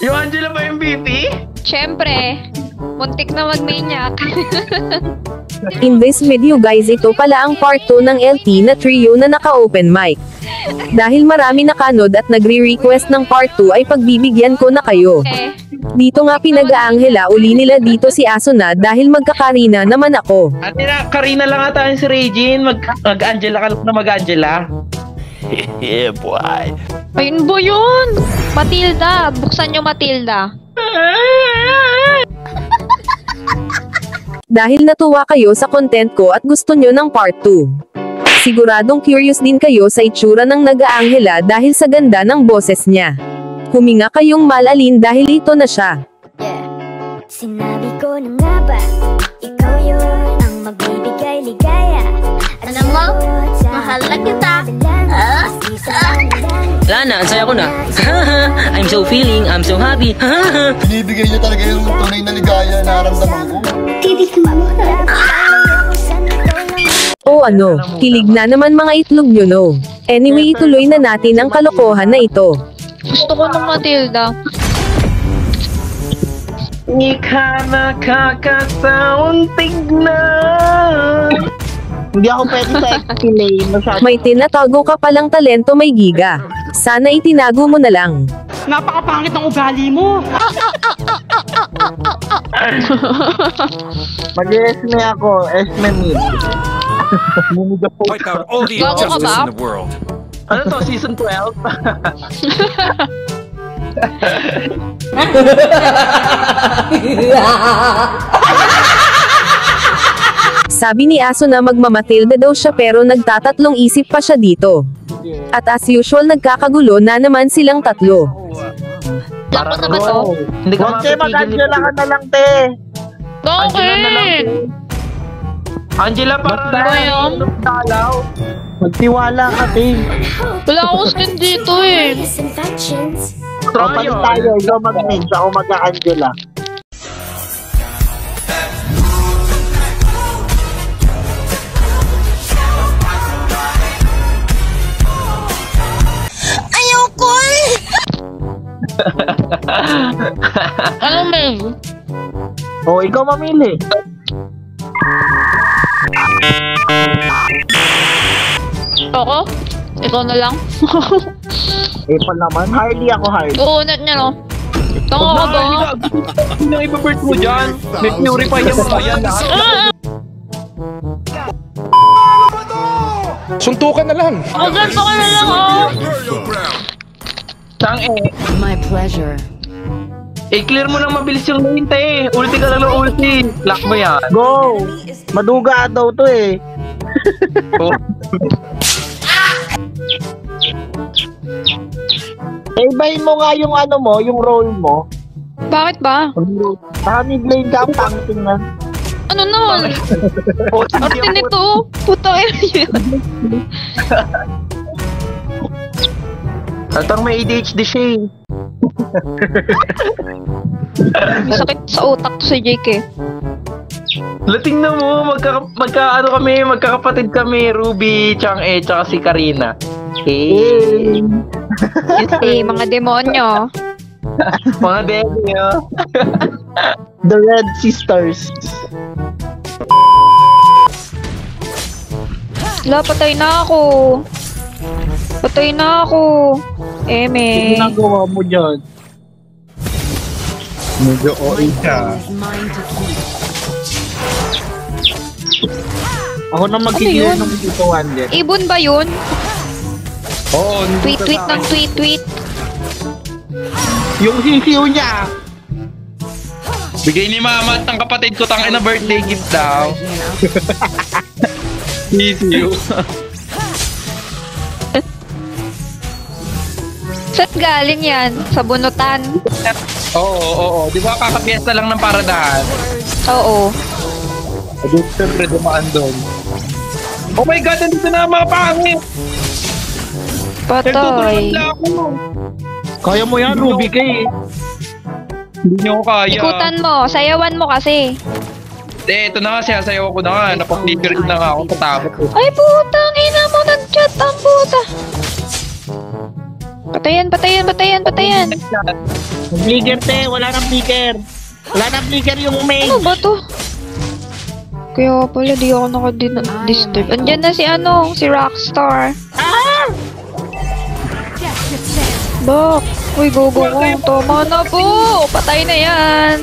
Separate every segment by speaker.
Speaker 1: Yung Angela ba MVP?
Speaker 2: Siyempre, muntik na mag-maniac.
Speaker 3: In this video guys, ito pala ang part 2 ng LT na trio na naka-open mic. Dahil marami nakanood at nagre-request ng part 2 ay pagbibigyan ko na kayo. Dito nga pinag-aangela uli nila dito si Asuna dahil magkakarina naman ako.
Speaker 1: Ate na, Karina lang ata si Regine. Mag-Angela ka na mag-Angela.
Speaker 4: Yeah, boy.
Speaker 2: Ayun ba yun? Matilda, buksan nyo Matilda.
Speaker 3: Dahil natuwa kayo sa content ko at gusto nyo ng part 2. Siguradong curious din kayo sa itsura ng nag-aangela dahil sa ganda ng boses niya. Huminga kayong malalin dahil ito na siya.
Speaker 5: Sinabi ko na nga ba, ikaw yun ang magbibigay ligaya.
Speaker 6: Alam mo, mahal na kita.
Speaker 7: Wala na, ang saya ko na. I'm so feeling, I'm so happy.
Speaker 8: Binibigay niya talaga yung tunay na ligaya na naramdaman ko.
Speaker 3: O ano, kilig na naman mga itlog nyo no. Anyway, ituloy na natin ang kalokohan na ito.
Speaker 2: Gusto ko ng Matilda.
Speaker 1: Di ka nakakasaon tignan.
Speaker 9: Hindi ako pwede sa XPLA.
Speaker 3: May tinatago ka palang talento may giga. Sana itinago mo na lang.
Speaker 9: Napakapangit ng ugali mo. Mag-esme ako. Esme mid.
Speaker 4: Wipe out all the
Speaker 2: Gago ka
Speaker 4: injustice
Speaker 2: ba?
Speaker 4: in the world.
Speaker 1: Ano to, season 12?
Speaker 3: Sabi ni Aso na magmamatilda daw siya pero nagtatatlong isip pa siya dito. At as usual nagkakagulo na naman silang tatlo.
Speaker 2: Dapat na ba to?
Speaker 1: Hindi ka
Speaker 9: Konse, mag-Angela ka na lang, te.
Speaker 2: Bakit?
Speaker 1: Angela, para
Speaker 2: ba yun?
Speaker 9: Magtiwala ka, te.
Speaker 2: Wala akong skin dito eh.
Speaker 9: Papalit tayo. Ikaw mag-mage. Ako mag-Angela.
Speaker 2: Ano, Meg?
Speaker 9: O, ikaw mamili.
Speaker 2: Ako? Ikaw na lang?
Speaker 9: Apple naman. Harley ako, Harley.
Speaker 2: Uunat niya, no? Tango ka ba?
Speaker 1: Sino ang ibabirth mo dyan? May purify yung mga yan lahat.
Speaker 4: Suntukan na lang.
Speaker 2: Ako ganito ka na lang, oh!
Speaker 1: Tang
Speaker 6: My pleasure.
Speaker 1: clear mo lang mabilis yung lane, te. Ulti ka lang ng ulti. Lock mo yan.
Speaker 9: Go! Maduga daw to eh.
Speaker 1: Oh.
Speaker 9: Ibahin mo nga yung ano mo, yung role mo.
Speaker 2: Bakit ba?
Speaker 9: Baka mid-lane ka, pangting na.
Speaker 2: Ano nun? Arte nito. Putang ina yun.
Speaker 1: Atang may ADHD siya eh.
Speaker 2: May sakit sa utak to si Jake eh.
Speaker 1: Lating na mo, magkakapatid kami, Ruby, Chang'e, tsaka si Karina. Eh.
Speaker 2: Eh, mga demonyo.
Speaker 1: Mga demonyo.
Speaker 9: The Red Sisters.
Speaker 2: Wala, patay na ako. Patay na ako. Eme.
Speaker 9: Ano ginagawa mo dyan? Medyo OA ka. Ako na magkikil ng dito, Wander.
Speaker 2: Ibon ba yun?
Speaker 1: Oo,
Speaker 2: Tweet-tweet ng tweet-tweet.
Speaker 9: Yung sisiw niya.
Speaker 1: bigay ni mama at ng kapatid ko tangina birthday gift daw. Easy.
Speaker 2: Saan galing yan? Sa bunutan?
Speaker 1: Oo. Di ba kakapiesta lang ng paradahan?
Speaker 2: Oo.
Speaker 1: Adult siyempre dumaan doon. Oh my god, nandito na mga pangit!
Speaker 2: Patay.
Speaker 9: Kaya mo yan, Ruby ka eh.
Speaker 1: Hindi niyo ako kaya.
Speaker 2: Ikutan mo. Sayawan mo kasi.
Speaker 1: Ito na nga, sayaw ko na nga. Napag-figure na nga ako sa tabot ko.
Speaker 2: Ay, putang ina mo. Nag-chat ang puta. Patayan.
Speaker 9: Flicker te, wala nang flicker. Wala nang flicker yung main.
Speaker 2: Ano ba to? Kaya pala di ako naka-disturb. Andyan na si si Rockstar.
Speaker 9: Ah!
Speaker 2: Bak! Uy, go. Tama na po! Patay na yan!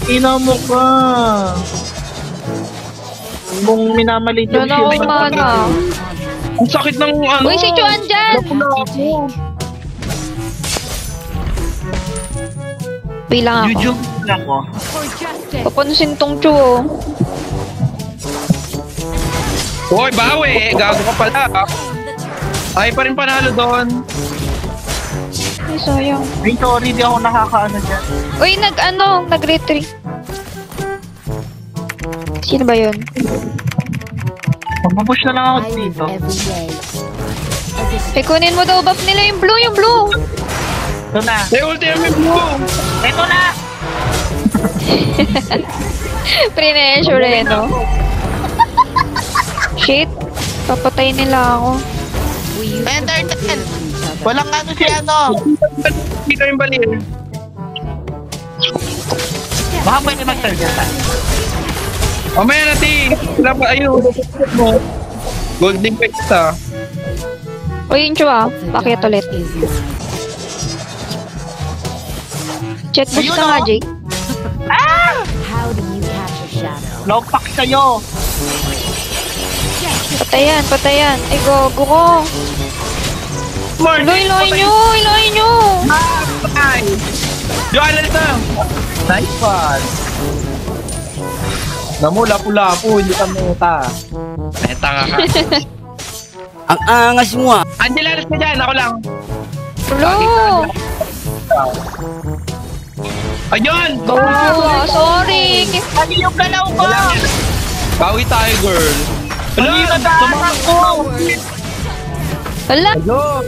Speaker 9: Ina mo ka. Mong minamalit yung
Speaker 2: Diyan ako mana.
Speaker 1: Ang sakit ng
Speaker 2: Uy, si Chuan dyan! Bilang ako.
Speaker 9: YouTube ako.
Speaker 2: Papansin tong Chu, oh.
Speaker 1: Hoy, bawi! Gago ka pala. Ay pa rin panalo doon.
Speaker 2: Ay, sayang.
Speaker 9: Ay, sorry, di ako nakakaano dyan.
Speaker 2: Uy, nag-retreat. Sino ba yun?
Speaker 9: Magpupush na lang ako dito.
Speaker 2: Ay, kunin mo daw buff nila yung blue.
Speaker 9: Ito na.
Speaker 1: Hey, ultimate blue!
Speaker 9: Ito na!
Speaker 2: Pre-measure eh, no? Shit. Papatay nila ako.
Speaker 9: Enter 10! Walang ano si ano.
Speaker 1: Dito yung balir.
Speaker 9: Baka pwede mag-target tayo.
Speaker 1: Mamaya natin. Ayun. Golden Pesta.
Speaker 2: Uy, yung Chu, bakit ulit? Check boost ka nga, Jake.
Speaker 9: Ah! Low pack kayo.
Speaker 2: Patayan. Ay, gogo ko. Iloy nyo!
Speaker 1: Patay! Joanna nito! Nice one! Namu, lapu-lapu, hindi ka muta. Eh, tanga ka.
Speaker 4: Ang angas mo ah.
Speaker 1: Angela, alas ka dyan, ako lang.
Speaker 2: Hello!
Speaker 1: Ayun!
Speaker 2: Oh, sorry!
Speaker 9: Ano yung galaw ko?
Speaker 1: Bawi tayo, girl.
Speaker 9: Ano yung nadaanan ko?
Speaker 2: Wala!
Speaker 1: Ayun!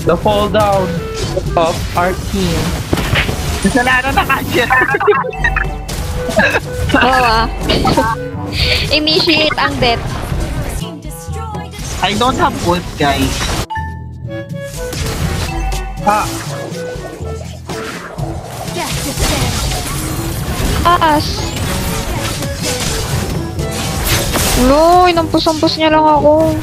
Speaker 1: The fall down of our team.
Speaker 9: Kasalanan na kanya.
Speaker 2: Oo, Initiate ang death.
Speaker 9: I don't have ult, guys.
Speaker 2: Taas. Ulo, inampus-ampus niya lang ako.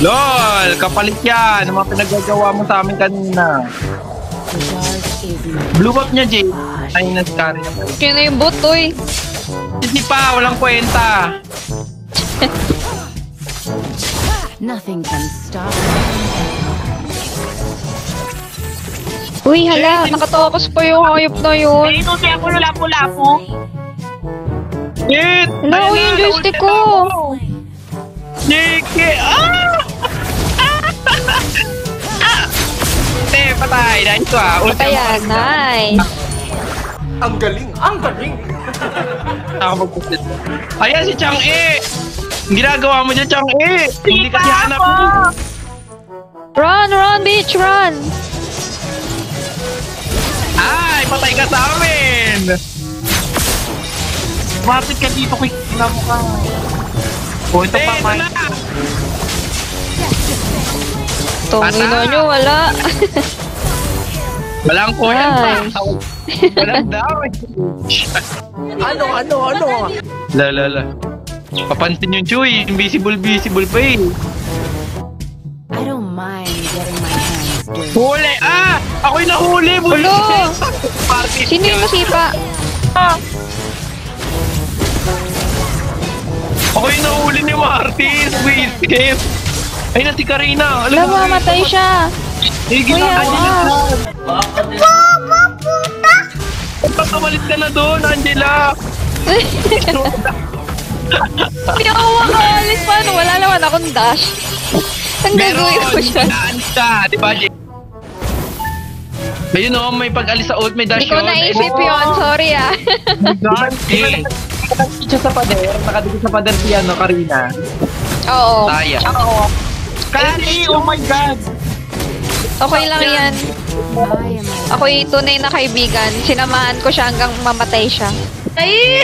Speaker 1: LOL! Kapalit yan! Ang mga pinagagawa mo sa amin kanina. Blue up niya, Jay. Ay, nas-carry naman.
Speaker 2: Kaya na yung bot, oy.
Speaker 1: Hindi pa, walang kwenta.
Speaker 6: Nothing can stop.
Speaker 2: Uy, hala, nakatakas pa yung hayop na yun.
Speaker 9: Ay, ito siya ako lapu-lapu.
Speaker 1: Shit!
Speaker 2: Hala, uy, yung joystick ko.
Speaker 1: Niki! Patay! Nice ah!
Speaker 2: Patayan, nice.
Speaker 4: Ang galing!
Speaker 1: Ako magpusit. Ayan si Chang-E! Ang ginagawa mo dyan, Chang-E! Hindi kasi hanap mo.
Speaker 2: Run, bitch, run.
Speaker 1: Ay! Patay ka sa amin!
Speaker 9: Bakit ka dito quick na mo ka? O, ito pa,
Speaker 1: Ito na!
Speaker 2: Tungino nyo, wala.
Speaker 1: Walang kwenta!
Speaker 2: Nice.
Speaker 1: Walang damage!
Speaker 4: Ano?
Speaker 1: La. Papansin yung Chewy, invisible pa eh.
Speaker 6: I don't mind getting my hands dirty.
Speaker 1: Huli! Ah! Ako'y nahuli!
Speaker 2: Hulo!
Speaker 1: Party
Speaker 2: Sino yung masipa?
Speaker 1: Ako'y nahuli ni Martin! Sweet! Ay na si Karina!
Speaker 2: Wala, mamatay siya.
Speaker 1: Higil
Speaker 2: Kuya,
Speaker 1: na Angela!
Speaker 2: wag.
Speaker 1: Kamalit ka na doon, Angela!
Speaker 2: Hindi ako makaalis. Paano? Wala naman akong dash. Ang gagawin ko siya.
Speaker 1: Naalis ka! Diba, Jay? Ayun o, may pag-alis sa ult, may dash
Speaker 2: Hindi ko
Speaker 1: yun.
Speaker 2: naisip yun. Sorry ah.
Speaker 1: Nakadikit siya sa pader. Nakadikit sa pader si Karina.
Speaker 2: Oo.
Speaker 1: Taya.
Speaker 9: Kasi, oh my God!
Speaker 2: Okay lang yan. Ako'y tunay na kaibigan. Sinamahan ko siya hanggang mamatay siya. Ay!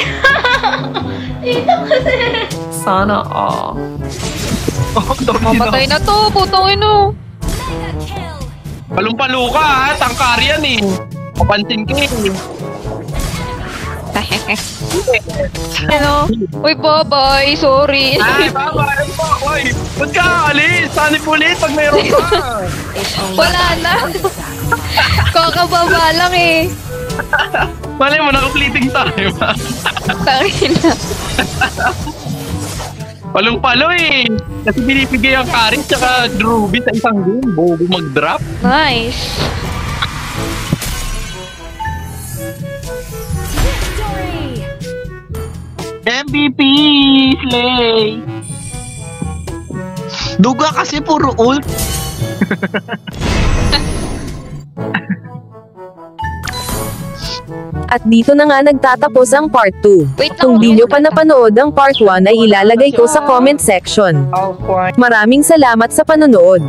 Speaker 1: Sana
Speaker 2: Mamatay na to. Putong ino.
Speaker 1: Palong-palo ka ha, tangkar yan eh. Kapansin ka eh.
Speaker 2: Ano? Uy, Boboy, sorry.
Speaker 1: Ay, baba, ano po? Uy, ba't ka alis? Sanip ulit pag mayroon ka.
Speaker 2: Wala na. Kakababa lang eh.
Speaker 1: Malay mo, naka-fleeting tayo.
Speaker 2: Tangin na.
Speaker 1: Palong-palo eh. Kasi binibigay ang Karin tsaka Ruby sa isang game. Bobo mag-drop.
Speaker 2: Nice.
Speaker 9: MVP! Slay! Duga kasi puro ult.
Speaker 3: At dito na nga nagtatapos ang part 2.
Speaker 2: Wait lang,
Speaker 3: Kung di nyo pa napanood ang part 1 ay ilalagay ko sa comment section. Maraming salamat sa panonood.